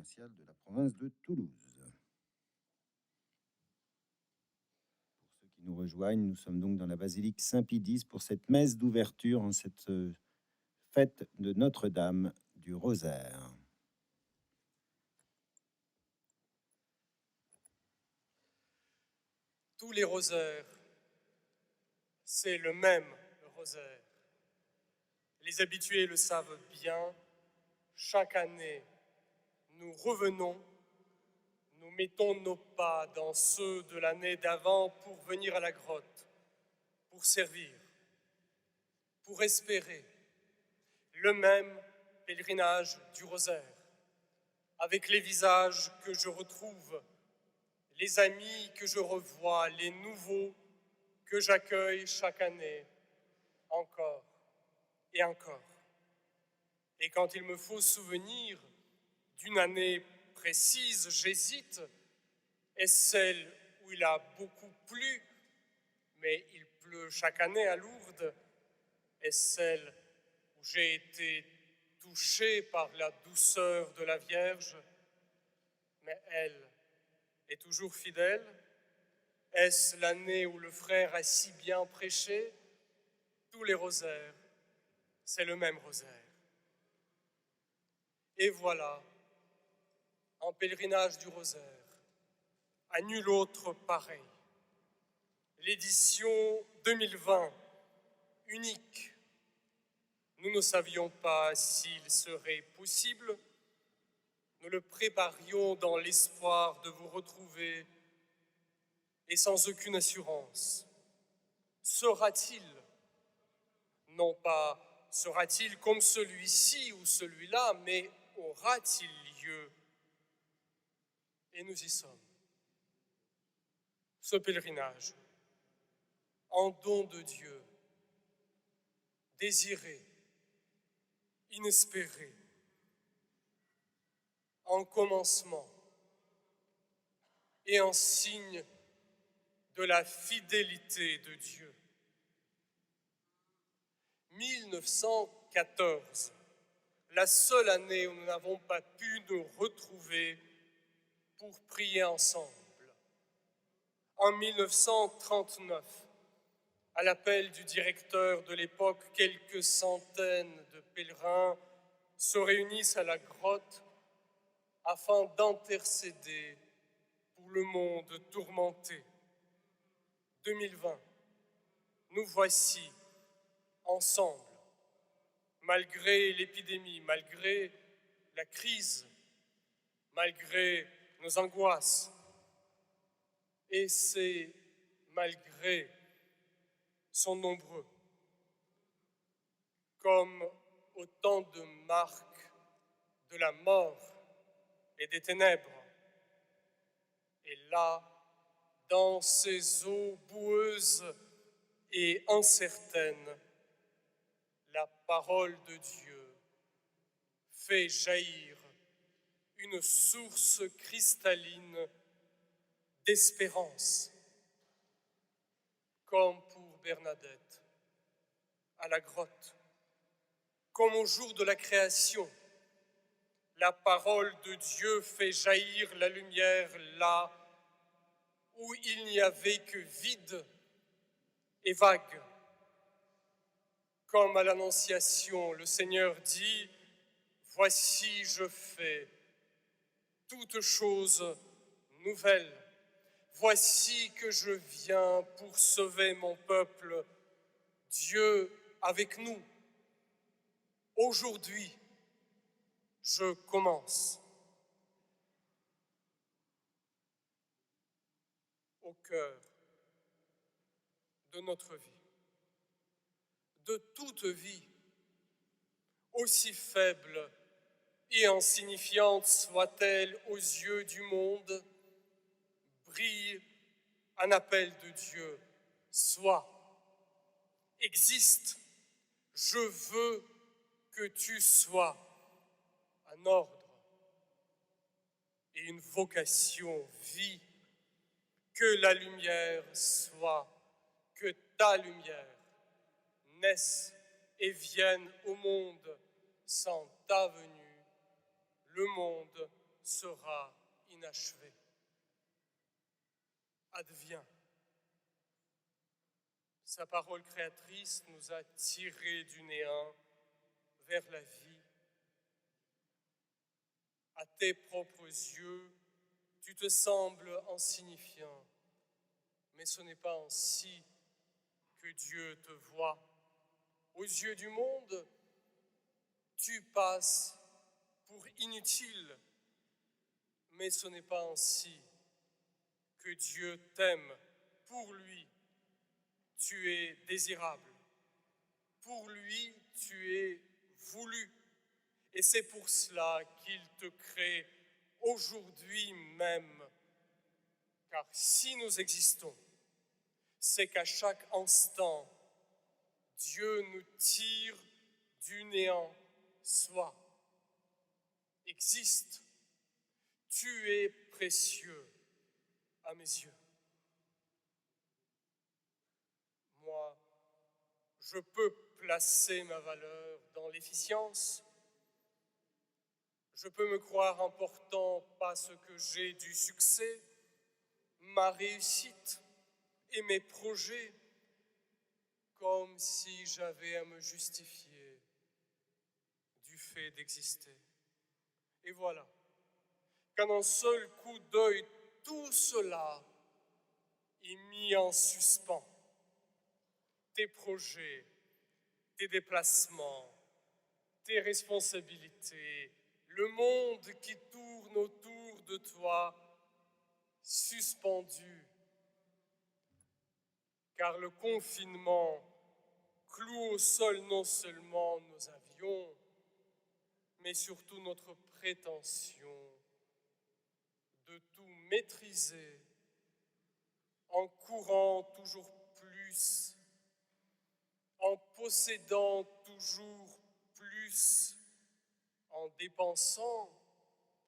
paroissiale de la province de Toulouse. Pour ceux qui nous rejoignent, nous sommes donc dans la basilique Saint-Pie X pour cette messe d'ouverture en cette fête de Notre-Dame du Rosaire. Tous les rosaires, c'est le même rosaire. Les habitués le savent bien, chaque année, nous revenons, nous mettons nos pas dans ceux de l'année d'avant pour venir à la grotte, pour servir, pour espérer le même pèlerinage du rosaire, avec les visages que je retrouve, les amis que je revois, les nouveaux que j'accueille chaque année, encore et encore. Et quand il me faut souvenir d'une année précise, j'hésite. Est-ce celle où il a beaucoup plu, mais il pleut chaque année à Lourdes? Est-ce celle où j'ai été touché par la douceur de la Vierge, mais elle est toujours fidèle? Est-ce l'année où le frère a si bien prêché? Tous les rosaires, c'est le même rosaire. Et voilà, un pèlerinage du rosaire, à nul autre pareil. L'édition 2020, unique. Nous ne savions pas s'il serait possible. Nous le préparions dans l'espoir de vous retrouver et sans aucune assurance. Sera-t-il? Non pas sera-t-il comme celui-ci ou celui-là, mais aura-t-il lieu? Et nous y sommes. Ce pèlerinage, en don de Dieu, désiré, inespéré, en commencement et en signe de la fidélité de Dieu. 1914, la seule année où nous n'avons pas pu nous retrouver pour prier ensemble. En 1939, à l'appel du directeur de l'époque, quelques centaines de pèlerins se réunissent à la grotte afin d'intercéder pour le monde tourmenté. 2020, nous voici ensemble, malgré l'épidémie, malgré la crise, malgré nos angoisses. Et ces malgré sont nombreux, comme autant de marques de la mort et des ténèbres. Et là, dans ces eaux boueuses et incertaines, la parole de Dieu fait jaillir une source cristalline d'espérance, comme pour Bernadette à la grotte, comme au jour de la création. La parole de Dieu fait jaillir la lumière là où il n'y avait que vide et vague. Comme à l'Annonciation, le Seigneur dit « Voici, je fais toutes choses nouvelles. Voici que je viens pour sauver mon peuple, Dieu avec nous. Aujourd'hui, je commence. » Au cœur de notre vie, de toute vie, aussi faible et insignifiante soit-elle aux yeux du monde, brille un appel de Dieu. Sois, existe, je veux que tu sois un ordre et une vocation, vie, que la lumière soit, que ta lumière naisse et vienne au monde. Sans ta venue, le monde sera inachevé. Adviens. Sa parole créatrice nous a tirés du néant vers la vie. À tes propres yeux, tu te sembles insignifiant, mais ce n'est pas ainsi que Dieu te voit. Aux yeux du monde, tu passes pour inutile, mais ce n'est pas ainsi que Dieu t'aime. Pour lui, tu es désirable. Pour lui, tu es voulu. Et c'est pour cela qu'il te crée aujourd'hui même. Car si nous existons, c'est qu'à chaque instant, Dieu nous tire du néant. Sois, existe, tu es précieux à mes yeux. Moi, je peux placer ma valeur dans l'efficience. Je peux me croire important parce que j'ai du succès, ma réussite et mes projets, comme si j'avais à me justifier du fait d'exister. Et voilà, qu'en un seul coup d'œil, tout cela est mis en suspens. Tes projets, tes déplacements, tes responsabilités, le monde qui tourne autour de toi, suspendu. Car le confinement cloue au sol non seulement nos avions, mais surtout notre prétention de tout maîtriser en courant toujours plus, en possédant toujours plus, en dépensant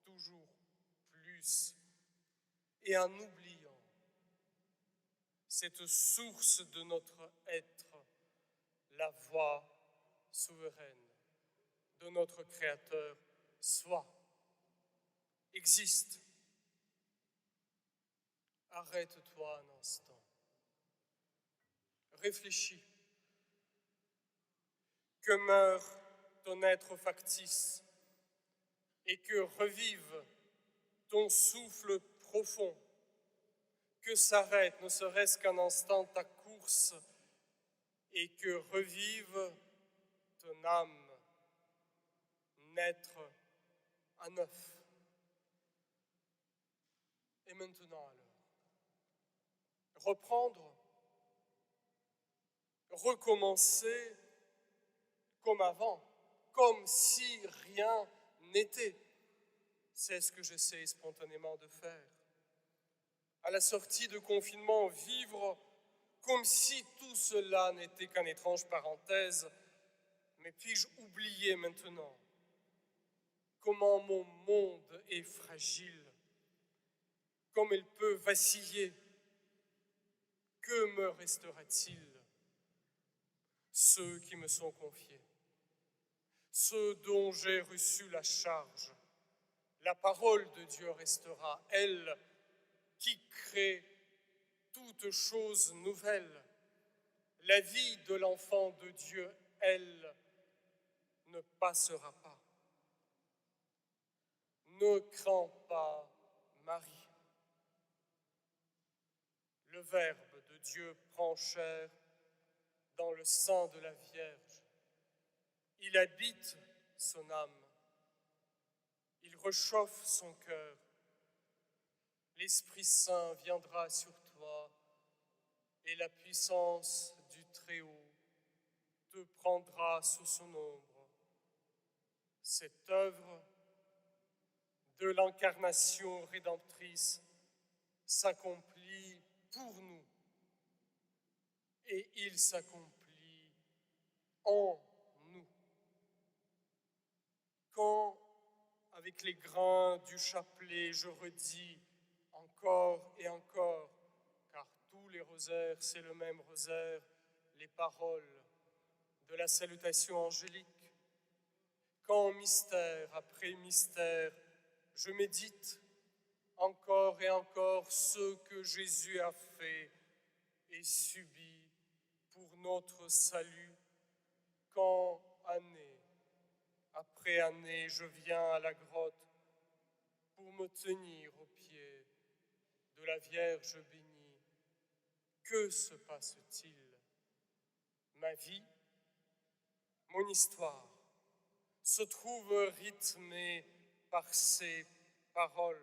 toujours plus et en oubliant cette source de notre être, la voix souveraine de notre Créateur. Sois, existe. Arrête-toi un instant. Réfléchis. Que meure ton être factice et que revive ton souffle profond. Que s'arrête, ne serait-ce qu'un instant, ta course et que revive ton âme, naître à neuf. Et maintenant alors, reprendre, recommencer comme avant, comme si rien n'était. C'est ce que j'essaie spontanément de faire. À la sortie de confinement, vivre comme si tout cela n'était qu'une étrange parenthèse. Mais puis-je oublier maintenant comment mon monde est fragile, comme il peut vaciller? Que me restera-t-il? Ceux qui me sont confiés, ceux dont j'ai reçu la charge. La parole de Dieu restera, elle qui crée toutes choses nouvelles. La vie de l'enfant de Dieu, elle, ne passera pas. Ne crains pas, Marie. Le Verbe de Dieu prend chair dans le sein de la Vierge. Il habite son âme. Il réchauffe son cœur. L'Esprit Saint viendra sur toi et la puissance du Très-Haut te prendra sous son ombre. Cette œuvre de l'incarnation rédemptrice s'accomplit pour nous et il s'accomplit en nous. Quand, avec les grains du chapelet, je redis encore et encore, car tous les rosaires, c'est le même rosaire, les paroles de la salutation angélique, quand mystère après mystère, je médite encore et encore ce que Jésus a fait et subi pour notre salut, quand année après année je viens à la grotte pour me tenir aux pieds de la Vierge bénie. Que se passe-t-il? Ma vie, mon histoire, se trouve rythmée par ces paroles.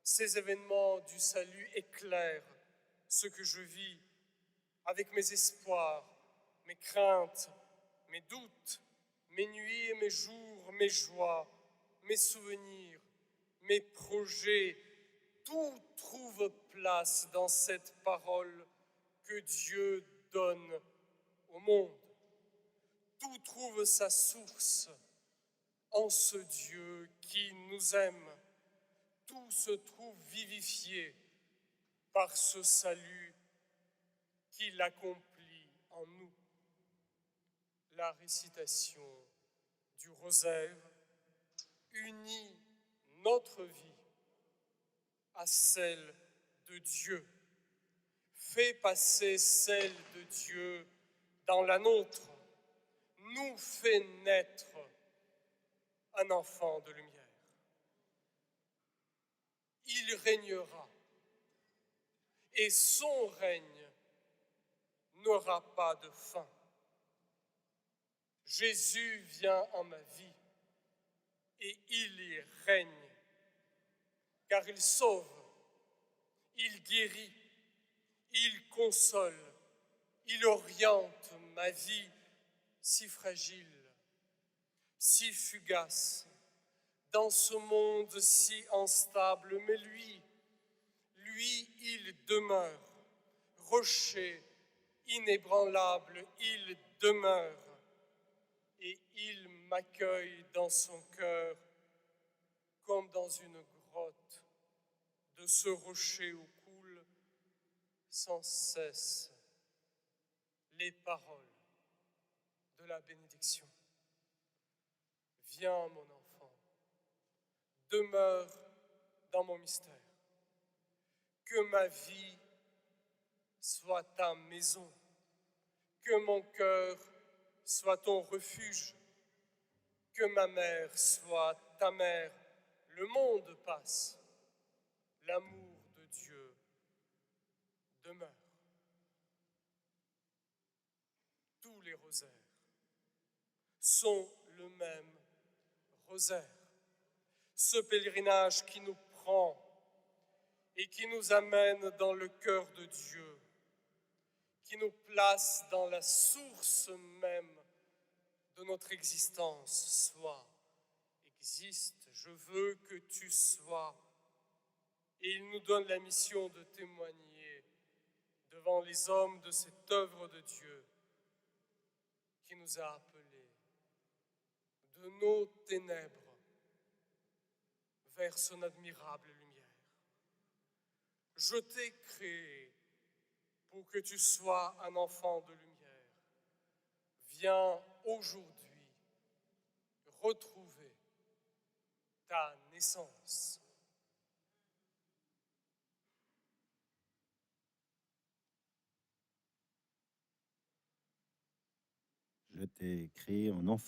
Ces événements du salut éclairent ce que je vis avec mes espoirs, mes craintes, mes doutes, mes nuits et mes jours, mes joies, mes souvenirs, mes projets. Tout trouve place dans cette parole que Dieu donne au monde. Tout trouve sa source en ce Dieu qui nous aime. Tout se trouve vivifié par ce salut qu'il accomplit en nous. La récitation du rosaire unit notre vie à celle de Dieu, fait passer celle de Dieu dans la nôtre, nous fait naître un enfant de lumière. Il régnera et son règne n'aura pas de fin. Jésus vient en ma vie et il y règne, car il sauve, il guérit, il console, il oriente ma vie si fragile, si fugace, dans ce monde si instable, mais lui, il demeure, rocher inébranlable, il demeure, et il m'accueille dans son cœur comme dans une grotte. De ce rocher où coulent sans cesse les paroles de la bénédiction. Viens, mon enfant, demeure dans mon mystère. Que ma vie soit ta maison, que mon cœur soit ton refuge, que ma mère soit ta mère. Le monde passe, l'amour de Dieu demeure. Tous les rosaires sont le même rosaire. Ce pèlerinage qui nous prend et qui nous amène dans le cœur de Dieu, qui nous place dans la source même de notre existence. Sois, existe, je veux que tu sois. Et il nous donne la mission de témoigner devant les hommes de cette œuvre de Dieu qui nous a appelés de nos ténèbres vers son admirable lumière. Je t'ai créé pour que tu sois un enfant de lumière. Viens aujourd'hui retrouver ta naissance. Je t'ai créé en enfant